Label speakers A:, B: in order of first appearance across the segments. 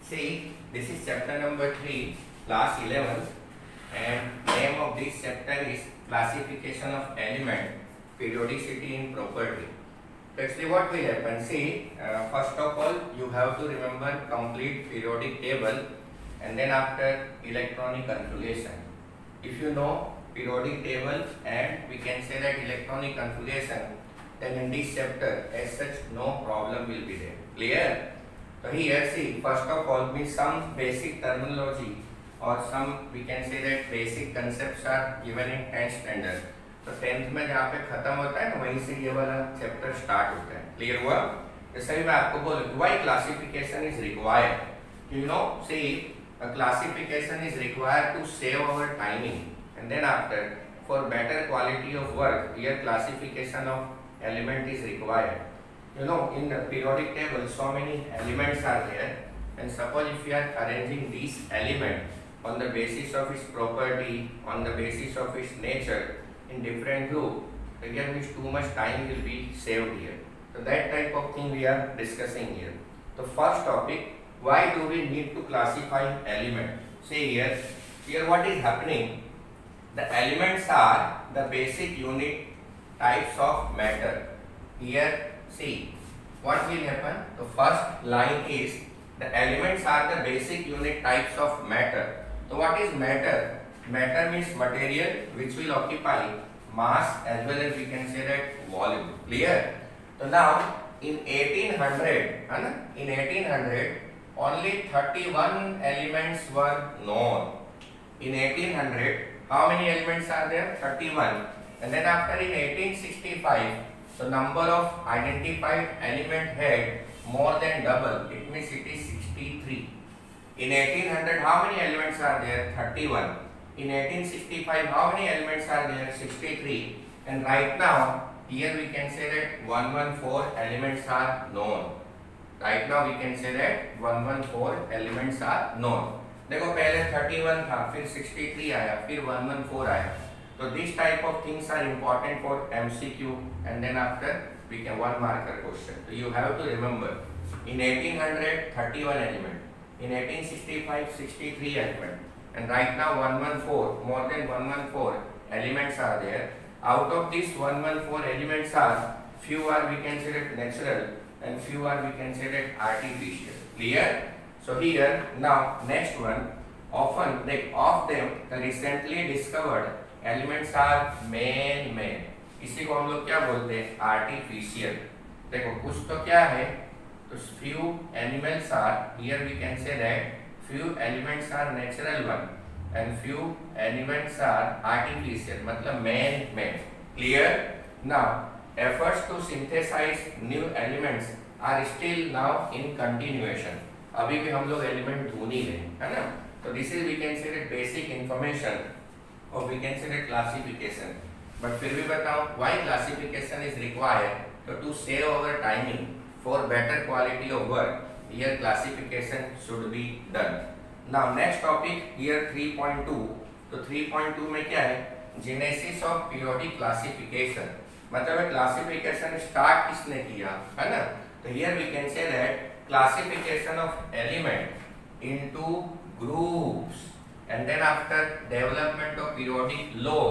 A: See, this is chapter number 3, class 11, and name of this chapter is classification of element, periodicity in property. So actually what will happen, see, first of all you have to remember complete periodic table and then after electronic configuration. If you know periodic table and we can say that electronic configuration, then in this chapter as such no problem will be there. Clear? So here see, first of all means some basic terminology or some we can say that basic concepts are given in 10th standard. तो 10th में जहाँ पे खत्म होता है ना वहीं से ये वाला चैप्टर स्टार्ट होता है. क्लियर हुआ? जैसे ही मैं आपको बोलूँ why classification is required. You know, see, a classification is required to save our timing, and then after for better quality of work, here classification of element is required. You know, in the periodic table so many elements are there, and suppose if you are arranging this element on the basis of its property, on the basis of its nature in different group, again means too much time will be saved here. So that type of thing we are discussing here. The first topic, why do we need to classify element? See here what is happening, the elements are the basic unit types of matter. Here see what will happen, the first line is the elements are the basic unit types of matter. So what is matter? Matter means material which will occupy mass as well as we can say that volume. Clear? So now in 1800 only 31 elements were known. In 1800 how many elements are there? 31. And then after in 1865 the number of identified element had more than double. It means it is 63. In 1800 how many elements are there? 31. In 1865 how many elements are there? 63. And right now here we can say that 114 elements are known. Right now we can say that 114 elements are known. देखो पहले 31 था, फिर 63 आया, फिर 114 आया. So this type of things are important for MCQ, and then after we can 1 marker question. So you have to remember in 1800 31 element, in 1865 63 element, and right now 114, more than 114 elements are there. Out of these 114 elements are few are we can say that natural and few are we can say that artificial. Clear? So here now next one, often like of them the recently discovered elements are man-made. इसी को हम लोग क्या बोलते हैं? Artificial. देखो कुछ तो क्या है, तो few animals are, here we can say that few elements are natural one and few elements are artificial, मतलब man-made. Clear? Now efforts to synthesize new elements are still now in continuation. अभी भी हम लोग element ढूंढ ही रहे हैं, है ना? तो this is we can say that basic information और we can say that classification. But फिर भी बताओ why classification is required to save our timing for better quality of work. Here classification should be done. Now next topic here 3.2. तो 3.2 में क्या है? Genesis of periodic classification. मतलब classification start किसने किया, है ना? तो here we can say that classification of element into groups, and then after development of periodic law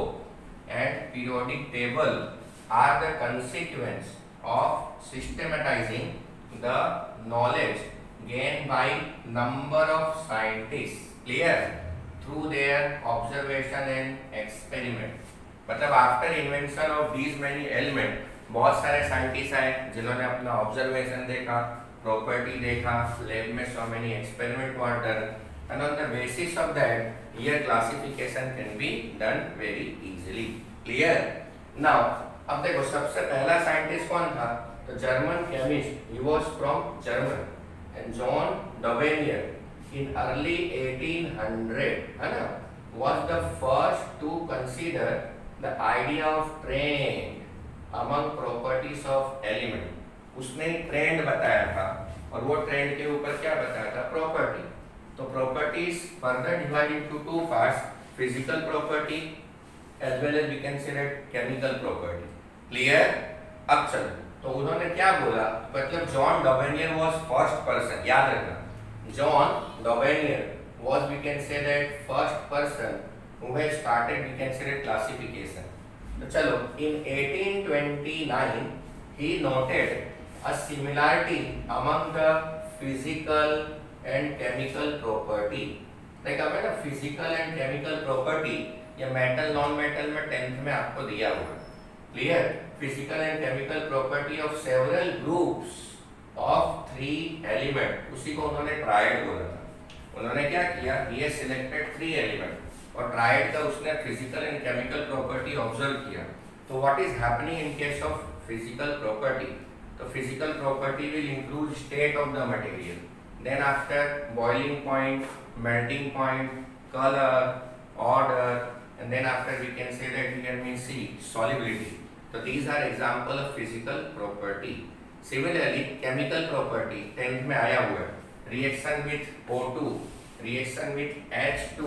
A: and periodic table are the consequence of systematizing the knowledge gained by number of scientists. Clear? Through their observation and experiment. मतलब after invention of these many element बहुत सारे scientist आए जिन्होंने अपना observation देखा, property देखा, lab में so many experiment were done, and on the basis of that here classification can be done very easily. Clear? Now अब देखो सबसे पहला साइंटिस्ट कौन था? तो German chemist, he was from German, and John Davenier in early 1800, है ना, was the first to consider the idea of trend among properties of element. उसने ट्रेंड बताया था और वो ट्रेंड के ऊपर क्या बताया था? प्रॉपर्टी. तो properties further divide into 2 parts, physical property as well as we can say that chemical property. Clear? अब चलो, तो उन्होंने क्या बोला, मतलब जॉन डवेनियर वाज फर्स्ट पर्सन, याद रखना John Lavoisier was, we can say that, first person who has started, we can say that, classification. So chalo, in 1829 he noted a similarity among the physical and chemical property. like अब है ना physical and chemical property ये metal non metal में 10th में आपको दिया हुआ है. Clear? Physical and chemical property of several groups of 3 element, उसी को उन्होंने triad बोला था. उन्होंने क्या किया, ये selected 3 element और triad का उसने physical and chemical property observe किया. तो what is happening in case of physical property? तो physical property will include state of the material, then after boiling point, melting point, color, order, and then after we can say that we can mean C, solubility. So these are example of physical property. Similarly, chemical property 10th में आया हुआ है, reaction with O2, reaction with H2,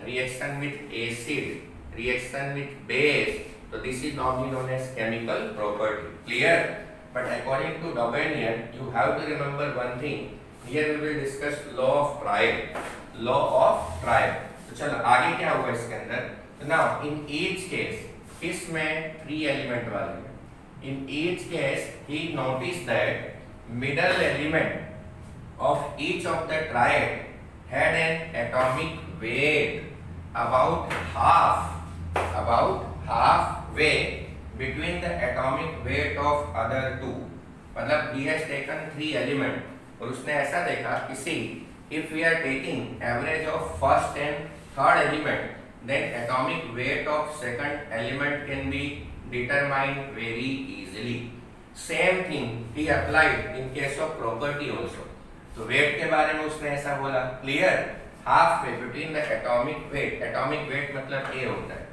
A: reaction with acid, reaction with base. So this is normally known as chemical property. Clear? But according to Lavoisier, you have to remember one thing. Here we will discuss law of triad. Law of triad. तो चलो आगे क्या हुआ इसके अंदर. So now in each case, इसमें 3 element वाले हैं. In each case, he noticed that middle element of each of the triad had an atomic weight about halfway between the atomic weight of other two. मतलब he has taken 3 element और उसने ऐसा देखा कि see, if we are taking average of first and third element, then atomic weight of second element can be determined very easily. Same thing he applied in case of property also. तो weight के बारे में उसने ऐसा बोला, clear? Halfway between the atomic weight मतलब A होता है.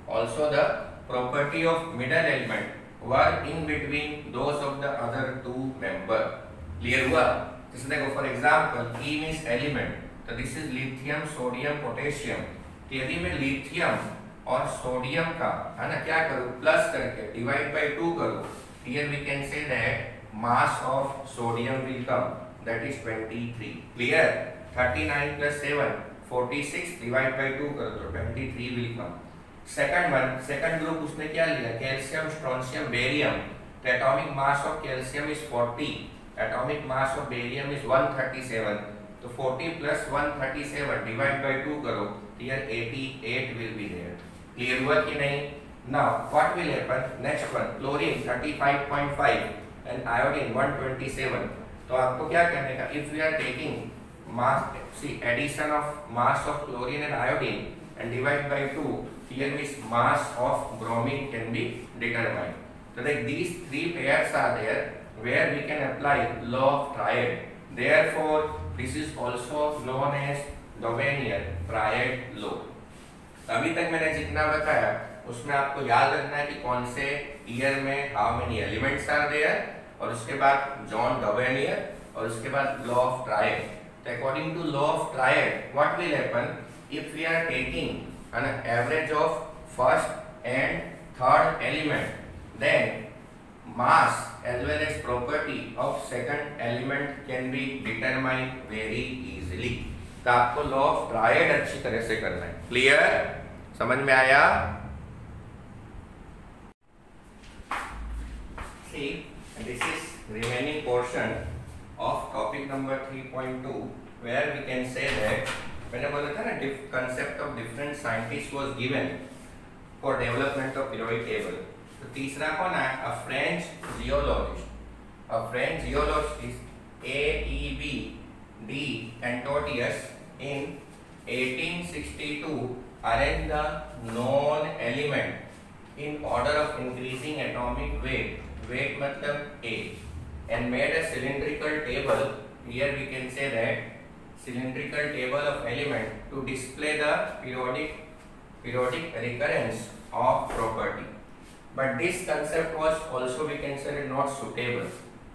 A: Also the property of middle element were in between those of the other two member. Clear हुआ? जैसे देखो for example, E means element. तो this is lithium, sodium, potassium. तो यदि मैं lithium और सोडियम का है ना क्या करूँ, प्लस करके डिवाइड बाय 2 करूँ, here we can say that mass of sodium will come, that is 23. Clear? 39 plus 7 46 divide by 2 करो तो 23 will come. second group उसने क्या लिया, calcium, strontium, barium. The atomic mass of calcium is 40, atomic mass of barium is 137. तो 40 plus 137 divide by 2 करो, here 88 will be there. Clear हुआ कि नहीं? Now what will happen? Next one, chlorine 35.5 and iodine 127. तो आपको क्या करने का, if we are taking mass, see addition of mass of chlorine and iodine and divide by 2, here is mass of bromine can be determined. So like these 3 pairs are there where we can apply law of triad. Therefore this is also known as Lavoisier triad law. अभी तक मैंने जितना बताया उसमें आपको याद रखना है कि कौन से ईयर में how many elements are there, और उसके बाद जॉन लवोइयर, और उसके बाद लॉ ऑफ ट्रायड. तो according to law of triad what will happen, if we are taking an average of first and third element, then mass as well as property of second element can be determined very easily. तो आपको law of triad अच्छी तरह से करना है. Clear? समझ में आया? See, this is remaining portion of topic number 3.2 where we can say that मैंने बोला था ना concept of different scientists was given for development of periodic table. तो तीसरा कौन है? A French geologist. A French geologist A.E.B. D. Antonius in 1862 arranged the known element in order of increasing atomic weight. Weight मतलब A, and made a cylindrical table. Here we can say that cylindrical table of element to display the periodic recurrence of property. But this concept was also we can say not suitable.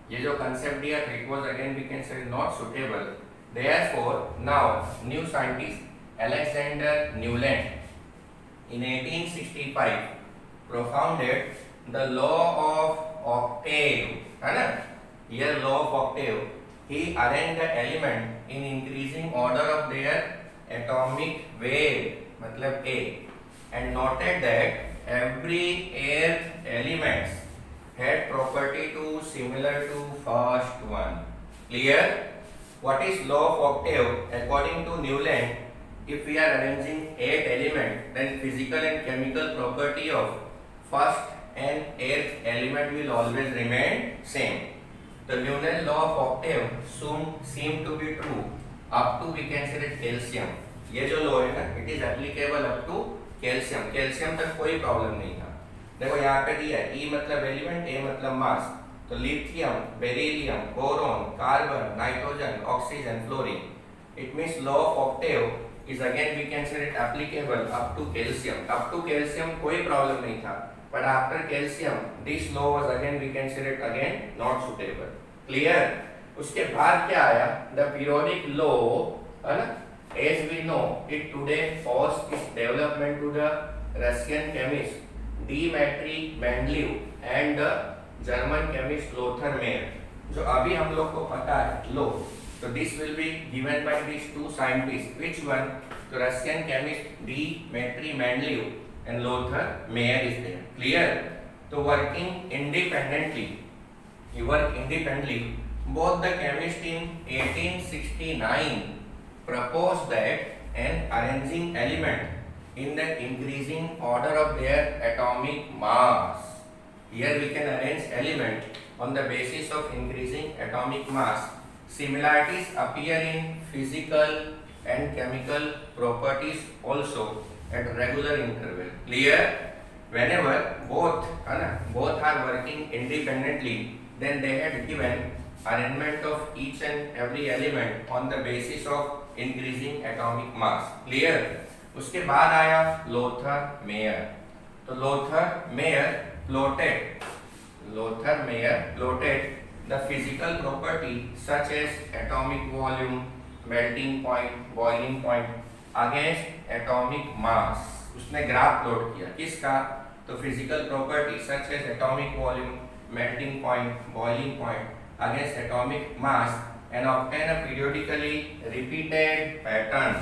A: ये जो concept दिया था, it was again we can say not suitable. Therefore, now new scientist Alexander Newland in 1865 propounded the law of octave, है ना? Here law of octave. he arranged the element in increasing order of their atomic weight, मतलब A, and noted that every eighth element had property to similar to first one. Clear? What is law of octave? According to Newland, if we are arranging 8 elements, then physical and chemical property of first and eighth element will always remain same. The Newland law of octave soon seem to be true up to we can say that calcium. ये जो law है ना, it is applicable up to calcium. Calcium तक कोई problem नहीं था. देखो यहाँ पे दिया है E मतलब एलिमेंट, A मतलब मास. तो lithium, beryllium, boron, carbon, nitrogen, oxygen, fluorine. It means law of octave is again we can say it applicable up to calcium. Up to calcium कोई problem नहीं था. But after calcium, this law was again we can say it again not suitable. Clear? उसके बाद क्या आया? The periodic law, है ना? As we know, it today owes its development to the Russian chemist Dmitry Mendeleev and the German chemist Lothar Meyer. जो अभी हम लोग को पता है law, so this will be given by these two scientists. Which one? The Russian chemist Dmitry Mendeleev and Lothar Meyer is there. Clear? So working independently, he worked independently. Both the chemists in 1869 proposed that an arranging element in the increasing order of their atomic mass. Here we can arrange element on the basis of increasing atomic mass. Similarities appear in physical and chemical properties also at regular interval. Clear? Whenever both are working independently, then they had given arrangement of each and every element on the basis of increasing atomic mass. Clear? उसके बाद आया Lothar Meyer. तो Lothar Meyer plotted the physical property such as atomic volume, melting point, boiling point against atomic mass. उसने graph plot किया. किसका? तो physical property such as atomic volume, melting point, boiling point against atomic mass and obtain a periodically repeated pattern.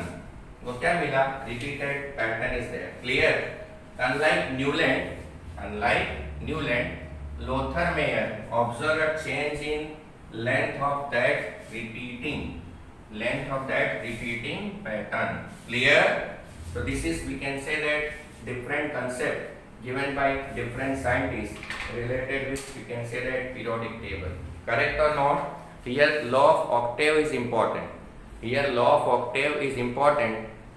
A: वो क्या मिला? Repeated pattern is there. Clear? Unlike Newland, Lothar Meyer observed a change in length of that repeating pattern. Clear? So this is we can say that different concept given by different scientists related with we can say that periodic table. Correct or not? Here law of octave is important.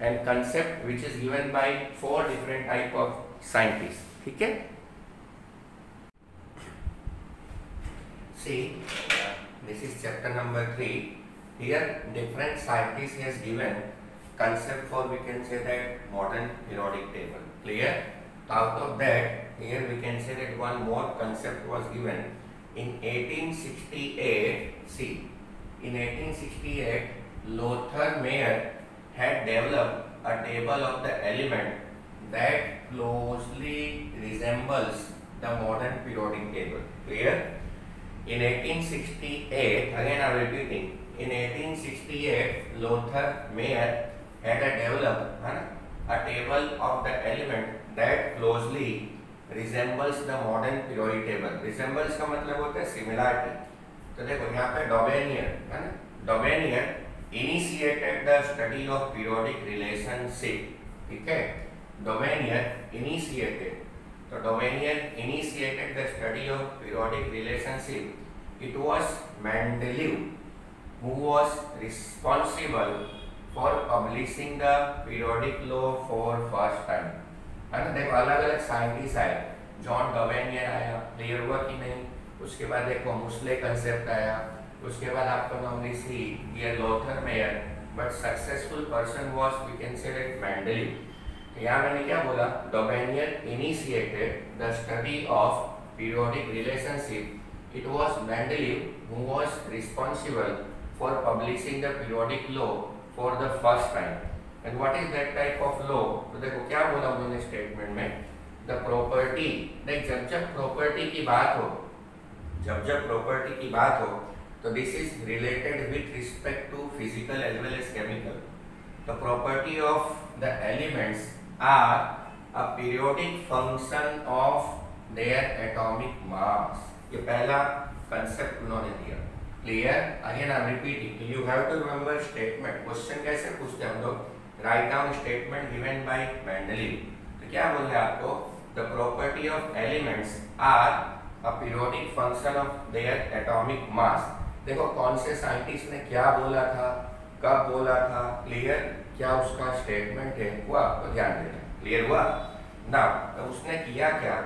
A: And concept which is given by 4 different type of scientists. ठीक है? See, this is chapter number 3. Here different scientists has given concept for we can say that modern periodic table. Clear? Out of that, here we can say that one more concept was given in 1868. See, in 1868, Lothar Meyer had developed a table of the element that closely resembles the modern periodic table. Clear? In 1868, again I am repeating, in 1868, Lothar Meyer had developed a table of the element that closely resembles the modern periodic table. Resembles का मतलब होता है similarity. तो देखो यहाँ पे Domanier initiated the study of periodic relationship. ठीक है? Domanier initiated the study of periodic relationship. It was Mendeleev who was responsible for publishing the periodic law for first time. है ना? देखो अलग अलग साइंटिस्ट आए. जॉन डोवेनियर आया, क्लियर हुआ कि नहीं? उसके बाद देखो मुस्ले कंसेप्ट आया. उसके बाद आपको नॉर्मली सी ये Lothar Meyer, but successful person was we can say that Mendeleev. यहाँ मैंने क्या बोला? Dobereiner initiated the study of periodic relationship. It was Mendeleev who was responsible for publishing the periodic law for the first time. And what is that type of law? तो देखो क्या बोला उन्होंने statement में? The property. देख जब property की बात हो, So this is related with respect to physical as well as chemical. The property of the elements are a periodic function of their atomic mass. ये पहला concept उन्होंने दिया. Clear? Again I am repeating. You have to remember statement. Question कैसे पूछते हैं हम लोग? Write down statement given by Mendeleev. तो क्या बोल रहे हैं आपको? The property of elements are a periodic function of their atomic mass. देखो कौन से साइंटिस्ट ने क्या बोला था, कब बोला था, क्लियर, क्या उसका स्टेटमेंट है, वो आपको ध्यान देना है. क्लियर हुआ? नाउ तो उसने किया क्या?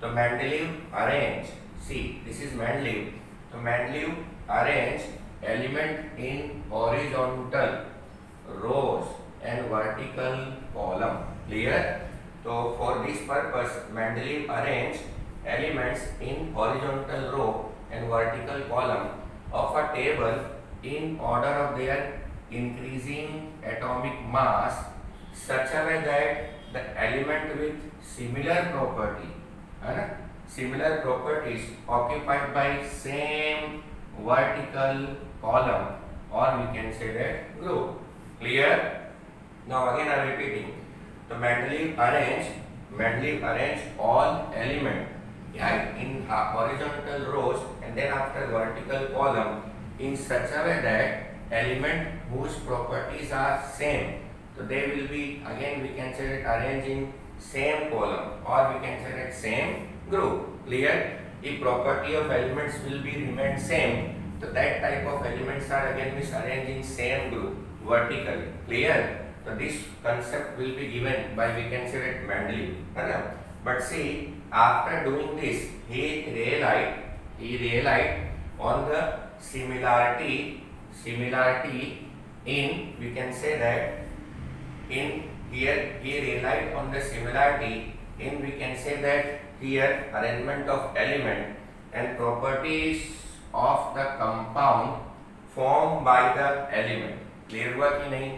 A: तो Mendeleev arrange, see this is Mendeleev. तो Mendeleev arrange element in horizontal rows and vertical column. Clear? तो for this purpose Mendeleev arrange elements in horizontal row and vertical column of a table in order of their increasing atomic mass such a way that the element with similar property, similar properties occupied by same vertical column, or we can say that group. Clear? Now again I am repeating. So Mendeleev arranged all elements in horizontal rows and then after vertical column in such a way that element whose properties are same, so they will be, again we can say that arranged in same column, or we can say that same group. Clear? If property of elements will be remain same, so that type of elements are again arranged in same group vertically. Clear? So this concept will be given by, we can say that, Mendeleev. But see, after doing this, he realized on the similarity in, we can say that, in here he realized on the similarity in, we can say that, here arrangement of element and properties of the compound formed by the element. Clear हुआ कि नहीं?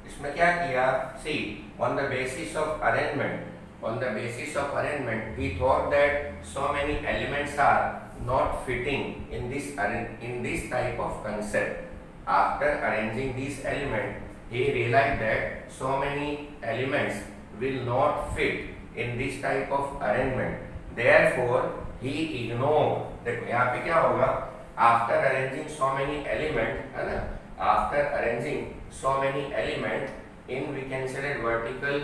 A: इसमें क्या किया? See, on the basis of arrangement, he thought that so many elements are not fitting in this type of concept. After arranging these elements, he realized that so many elements will not fit in this type of arrangement. Therefore, he ignored. देखो यहाँ पे क्या होगा? After arranging so many elements, है ना? After arranging so many elements in, we can say that, vertical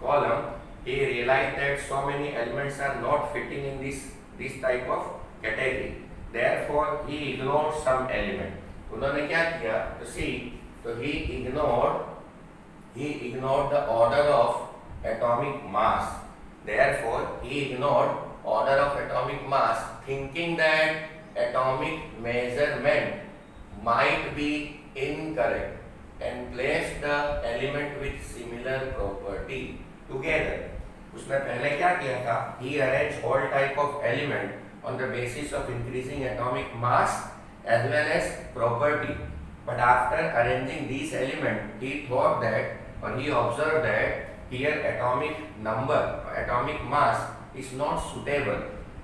A: column, he realized that so many elements are not fitting in this type of category. Therefore, he ignored some element. उन्होंने क्या किया? तो see, so he ignored the order of atomic mass. Therefore, he ignored order of atomic mass, thinking that atomic measurement might be incorrect, and placed the element with similar property together. उसने पहले क्या किया था? He arranged all type of element on the basis of increasing atomic mass as well as property. But after arranging these elements, he thought that, or he observed that, here atomic mass is not suitable.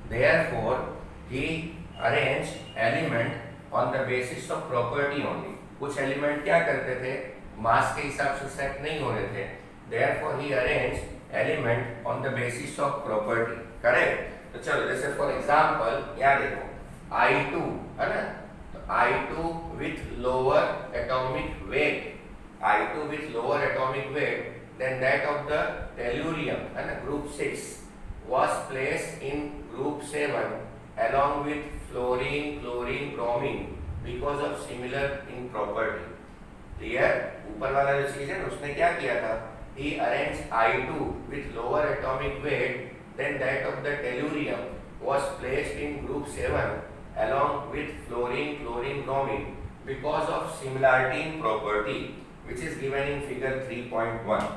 A: Therefore, he arranged element on the basis of property only. कुछ element क्या करते थे? मास के हिसाब से set नहीं हो रहे थे. Therefore, he arranged element on the basis of property. Correct? तो चलो जैसे for example यहाँ देखो I2 है ना? तो I2 with lower atomic weight than that of the tellurium है ना, group 6 was placed in group 7 along with fluorine, chlorine, bromine because of similar in property. Clear? ऊपर वाला जो चीज है उसने क्या किया था? He arranged I2 with lower atomic weight than that of the tellurium was placed in group 7 along with fluorine, chlorine, bromine because of similarity in property, which is given in figure 3.1.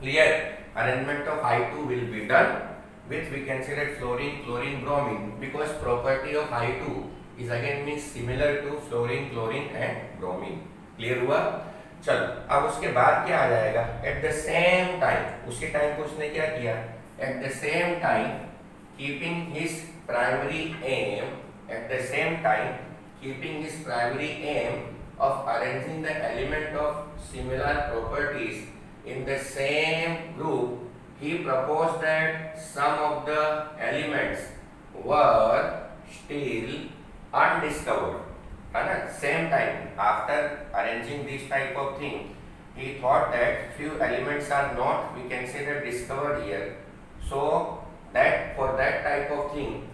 A: Clear? Arrangement of I2 will be done with, we can say that, fluorine, chlorine, bromine, because property of I2 is again means similar to fluorine, chlorine and bromine. Clear हुआ? चलो अब उसके बाद क्या आ जाएगा? At the same time, उसके time को उसने क्या किया? At the same time, keeping his primary aim, at the same time keeping his primary aim of arranging the element of similar properties in the same group, he proposed that some of the elements were still undiscovered. At the same time, after arranging this type of thing, he thought that few elements are not, we can say that, discovered here. So that for that type of thing,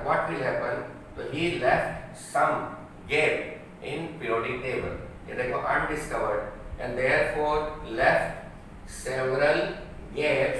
A: what will happen? So he left some gap in periodic table. They go undiscovered, and therefore left several gaps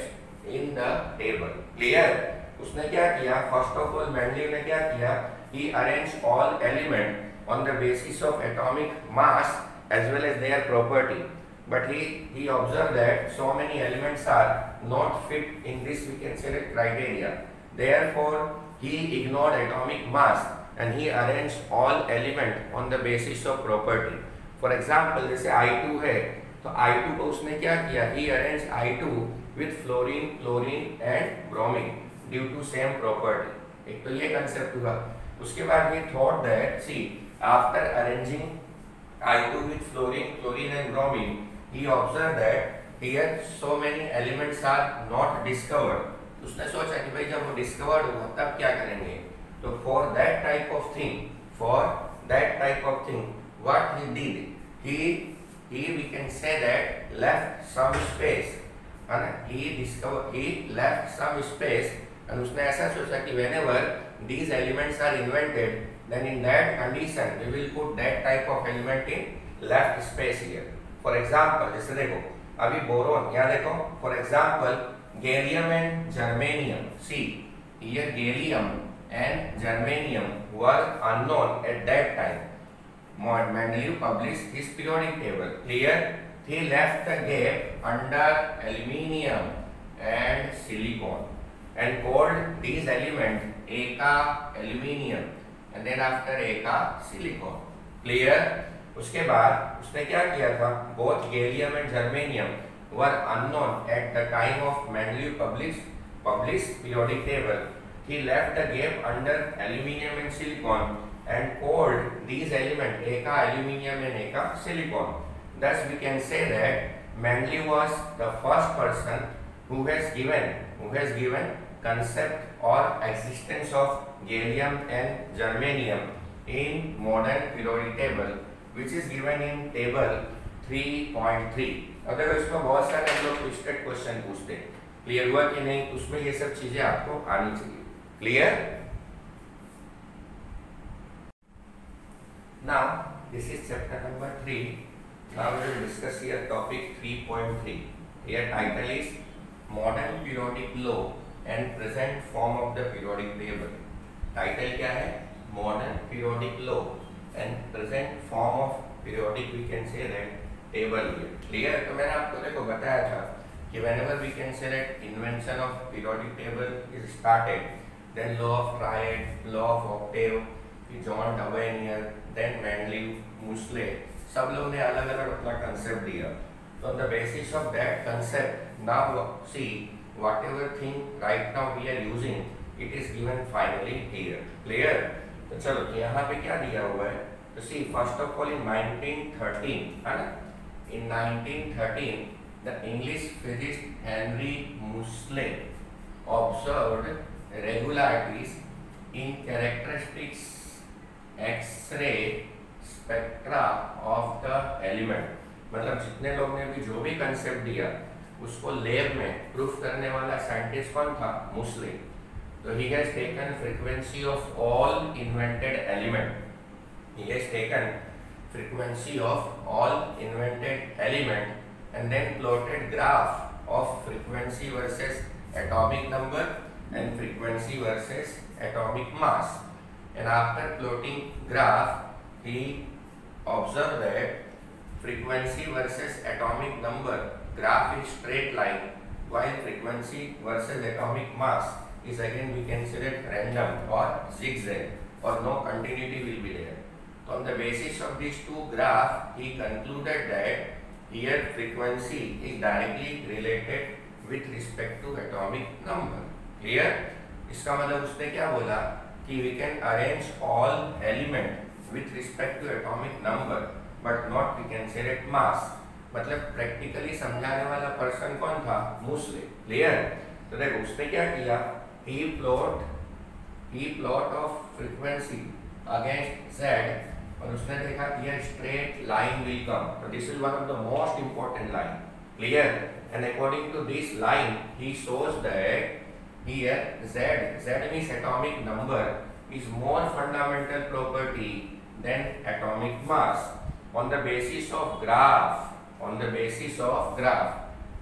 A: in the table. Clear? उसने क्या किया? First of all, Mendeleev ने क्या किया? He arranged all element on the basis of atomic mass as well as their property. But he observed that so many elements are not fit in this, we can say, that criteria. Therefore, he ignored atomic mass and he arranged all element on the basis of property. For example, जैसे I2 है, तो I2 को उसने क्या किया? He arranged I2 with fluorine, chlorine and bromine due to same property. एक तो ये concept हुआ. उसके बाद he thought that, see, after arranging I2 with fluorine, chlorine and bromine, he observed that here so many elements are not discovered. उसने सोचा कि भाई जब वो discovered होगा तब क्या करेंगे? तो for that type of thing, what he did, he we can say that left some space, and he left some space, and उसने ऐसा सोचा कि whenever these elements are invented, then in that condition we will put that type of element in left space here. For example, जैसे देखो अभी boron, यहाँ देखो, for example gallium and germanium. See, here gallium and germanium were unknown at that time. Mendeleev published his periodic table. Clear? He left the gap under aluminium and silicon and called these elements Eka aluminium and then after Eka silicon. Clear? उसके बाद उसने क्या किया था? Both gallium and germanium were unknown at the time of Mendeleev published periodic table. He left the gap under aluminium and silicon and called these elements Eka aluminium and Eka silicon. Thus we can say that Mendeleev was the first person who has given concept or existence of gallium and germanium in modern periodic table, which is given in table 3.3. अब देखो इसमें बहुत सारे हम लोग twisted question पूछते हैं. Clear हुआ कि नहीं? उसमें ये सब चीजें आपको आनी चाहिए. Clear? Now this is chapter number 3. Now we will discuss here topic 3.3. Here title is Modern Periodic Law and Present Form of the Periodic Table. Title क्या है? Modern Periodic Law and Present Form of Periodic, we can say that table here. Clear? तो मैंने आपको देखो बताया था कि whenever we can say that invention of periodic table is started, then law of Triad, law of octave, John Davenier, then Mendeleev, Moseley, सब लोग ने अलग अलग अपना concept दिया. So on the basis of that concept, now see whatever thing right now we are using, it is given finally here. Clear? तो चलो तो यहाँ पे क्या दिया हुआ है? तो see first of all in 1913, है ना? In 1913, the English physicist Henry Moseley observed regularities in characteristics X-ray spectra of the element. मतलब जितने लोग ने भी जो भी कंसेप्ट दिया उसको लैब में प्रूफ करने वाला साइंटिस्ट कौन था? Moseley. तो he has taken frequency of all invented element. He has taken frequency of all invented element and then plotted graph of frequency versus atomic number and frequency versus atomic mass. And after plotting graph, he observed that frequency versus atomic number graph is straight line, while frequency versus atomic mass is again we can say that random or zigzag, or no continuity will be there. So on the basis of these two graphs, he concluded that here frequency is directly related with respect to atomic number. Clear? इसका मतलब उसने क्या बोला कि we can arrange all element with respect to atomic number but not we can say that mass. मतलब practically समझाने वाला person कौन था? मूसले. क्लियर? तो देखो उसने क्या किया, he plot of frequency against z और उसने देखा कि यह स्ट्रेट लाइन विल कम. तो this is one of the most important line. Clear? And according to this line he shows that here z means atomic number is more fundamental property than atomic mass. On the basis of graph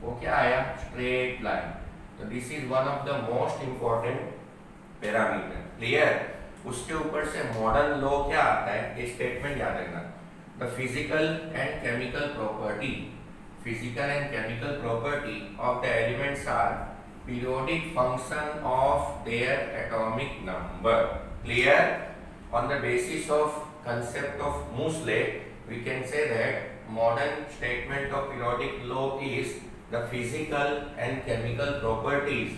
A: वो क्या आया? Straight line. तो this is one of the most important parameter. Clear? उसके ऊपर से modern law क्या आता है, ये स्टेटमेंट याद रखना. The physical and chemical property of the elements are periodic function of their atomic number. Clear? On the basis of concept of Mosley, we can say that modern statement of periodic law is the physical and chemical properties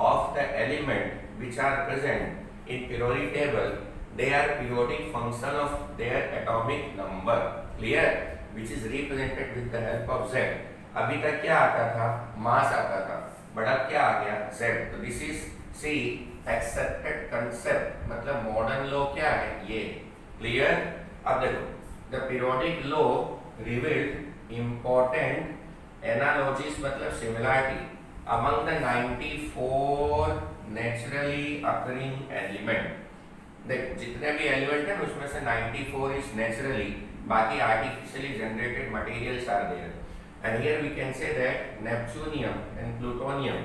A: of the element which are present in periodic table. They are periodic function of their atomic number. Clear? Which is represented with the help of Z. अभी तक क्या आता था? मास आता था. But अब क्या आ गया? Z. तो this is see accepted concept. मतलब मॉडर्न लॉ क्या है? ये. क्लियर? अब देखो, the periodic law revealed important analogies मतलब similarity among the 94 naturally occurring element. देख जितने भी एलिमेंट है उसमें से 94 इज नेचुरली, बाकी artificially generated materials are there. And here we can say that neptunium and plutonium,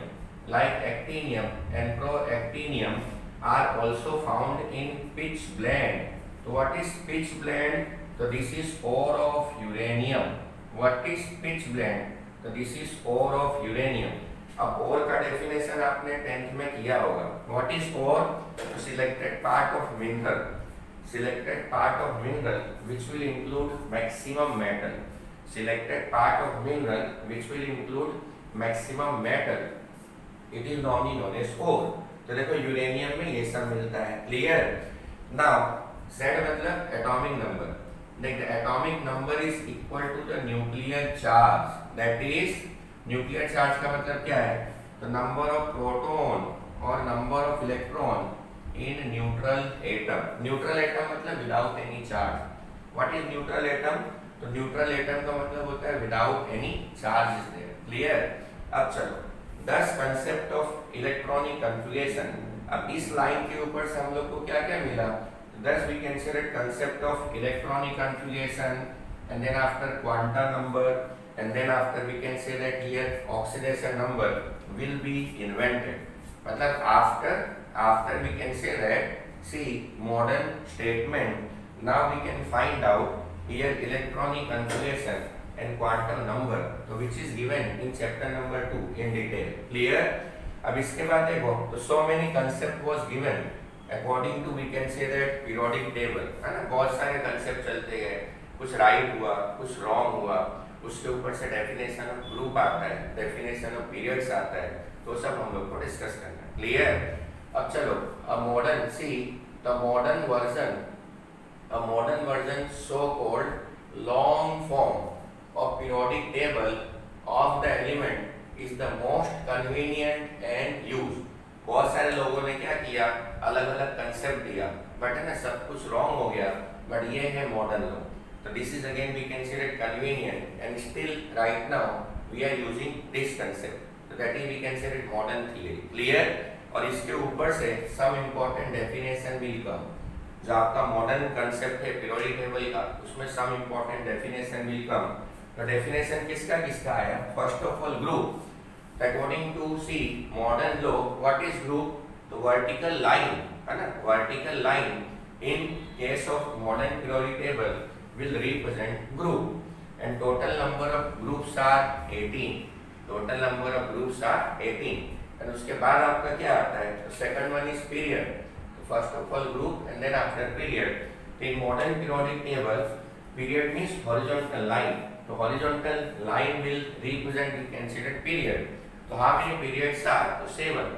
A: like actinium and proactinium, are also found in pitch blende. So what is pitch blende? So this is ore of uranium. What is pitch blende? So this is ore of uranium. अब ore का definition आपने 10th में किया होगा. What is ore? Selected part of mineral. Selected part of mineral which will include maximum metal. Selected part of mineral which will include maximum metal. It is normally known as ore. तो देखो uranium में ये सब मिलता है. Clear? Now Z मतलब atomic number. देख the atomic number is equal to the nuclear charge. That is nuclear charge का मतलब क्या है? तो नंबर ऑफ प्रोटॉन और number of electron in neutral atom. Neutral atom मतलब without any charge. What is neutral atom? तो neutral atom का मतलब होता है without any charge is there. Clear? अब चलो, दस कंसेप्ट ऑफ इलेक्ट्रॉनिक कन्फिगरेशन. अब इस लाइन के ऊपर से हम लोग को क्या क्या मिला? Thus we considered concept of electronic configuration, and then after quantum number, and then after we can say that here oxidation number will be invented. मतलब after we can say that, see modern statement. Now we can find out here electronic configuration and quantum number, so which is given in chapter number 2 in detail. Clear? अब इसके बाद देखो, तो so many concept was given. According to we can say that periodic table है ना, बहुत सारे concept चलते हैं. कुछ राइट हुआ, कुछ रॉन्ग हुआ, उसके ऊपर से डेफिनेशन ऑफ ग्रुप आता है, डेफिनेशन ऑफ पीरियड्स आता है. तो सब हम लोग को डिस्कस करना है. क्लियर? अब चलो, a modern see the modern version so called long form of periodic table of the element is the most convenient and used. बहुत सारे लोगों ने क्या किया, अलग अलग कंसेप्ट दिया, बट है ना सब कुछ रॉन्ग हो गया. बट ये है मॉडर्न लॉ. तो this is again we consider convenient and still right now we are using this concept. तो that is we consider modern theory. Clear? और इसके ऊपर से some important definition will come. जो आपका मॉडर्न कंसेप्ट है periodic table का, उसमें some important definition will come. तो डेफिनेशन किसका आया? First of all group. According to see modern law, what is group? The vertical line, है ना? Vertical line in case of modern periodic table will represent group, and total number of groups are 18. Total number of groups are 18. And उसके बाद आपका क्या आता है? तो second one is period. So first of all group and then after period. In modern periodic table, period means horizontal line. So horizontal line will represent the considered period. So how many periods are? So 7.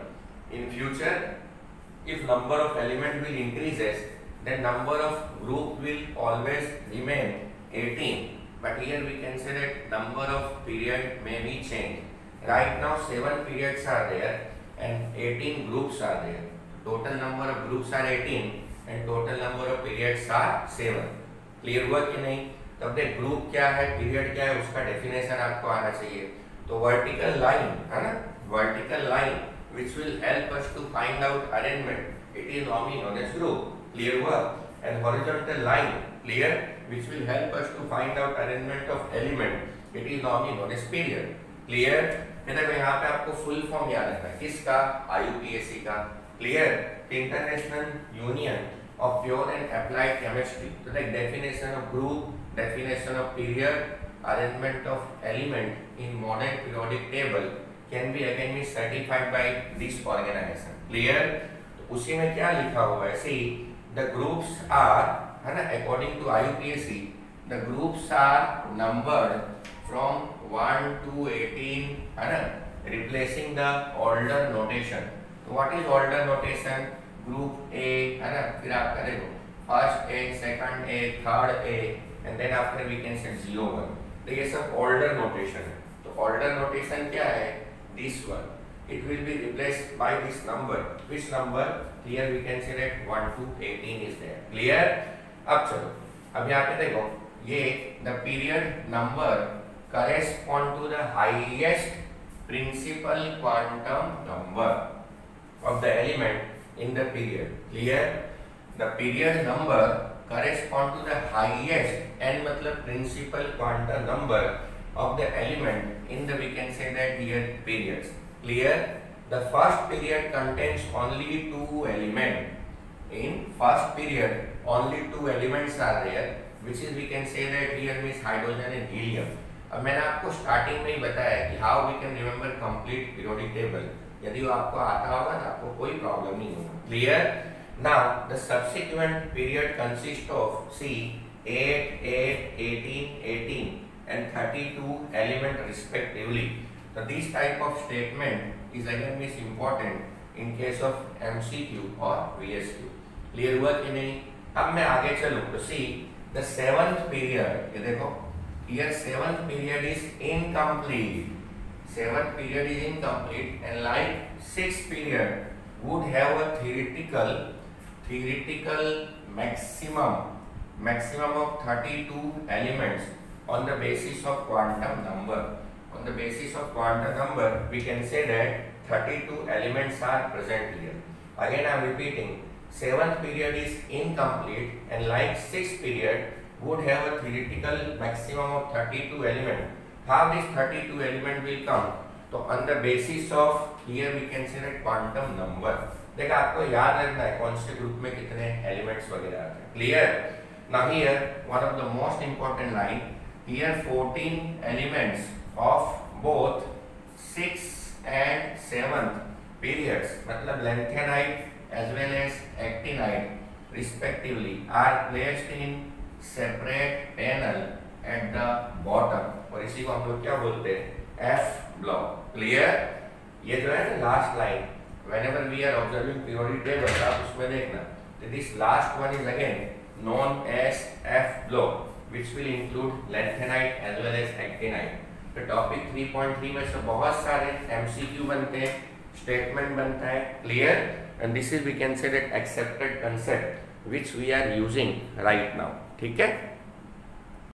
A: In future, if number of element will increases, then number of group will always remain 18. But here we can say that number of period may be changed. Right now 7 periods are there and 18 groups are there. Total number of groups are 18 and total number of periods are 7. Clear हुआ कि नहीं? तब देख group क्या है, period क्या है, उसका डेफिनेशन आपको आना चाहिए. तो वर्टिकल लाइन है ना, vertical line which will help us to find out arrangement, it is normally known as group. Clear हुआ? And horizontal line, clear, which will help us to find out arrangement of element, it is normally known as period. Clear? देखो यहाँ पे आपको full form याद रखना है किसका, IUPAC का. Clear? International union of pure and applied chemistry. So like definition of group, definition of period, arrangement of element in modern periodic table can be again be certified by this organization. Clear? तो उसी में क्या लिखा हुआ है? See, the groups are, है ना, according to IUPAC, the groups are numbered from 1 to 18, है ना, replacing the older notation. So what is older notation? Group A है ना, फिर आपका देखो first A, second A, third A and then after we can say 0 1. तो ये सब ऑर्डर नोटेशन है. तो ऑर्डर नोटेशन क्या है? This one. It will be replaced by this number. Which number? Here we can say that 1 to 18 is there. Clear? अब चलो, अब यहाँ पे देखो ये the period number correspond to the highest principal quantum number of the element in the period. Clear? The period number correspond to the highest n मतलब principal quantum number of the element in the, we can say that here, periods. Clear? The first period contains only 2 elements. In first period only 2 elements are there, which is we can say that here means hydrogen and helium. अब मैंने आपको starting में ही बताया कि how we can remember complete periodic table. यदि वो आपको आता होगा तो आपको कोई प्रॉब्लम नहीं होगा. Clear? Now the subsequent period consist of see 8 8 18 18 and 32 element respectively. So this type of statement is again is important in case of MCQ or VSQ. Clear हुआ कि नहीं? अब मैं आगे चलूं तो सी द 7th पीरियड, ये देखो here 7th period is incomplete. 7th period is incomplete and like 6th period would have a theoretical maximum of 32 elements on the basis of quantum number. On the basis of quantum number, we can say that 32 elements are present here. Again I am repeating, 7th period is incomplete and like 6th period would have a theoretical maximum of 32 elements. How this 32 element will come? तो on the basis of here we can say that quantum number. देखा आपको याद रखना है कौन से group में कितने एलिमेंट्स वगैरह आते हैं. Clear? Now here one of the most important line here 14 elements of both 6th and 7th periods मतलब lanthanide as well as actinide respectively are placed in separate panel at the bottom और इसी को हम लोग क्या बोलते हैं? F block. Clear? ये जो है ना last line, whenever we are observing periodic table आप उसमें देखना, तो this last one is again known as F block, which will include lanthanide as well as actinide. तो टॉपिक 3.3 में से बहुत सारे MCQ बनते हैं, स्टेटमेंट बनता है. Clear? And this is we can say that accepted concept which we are using right now. ठीक है?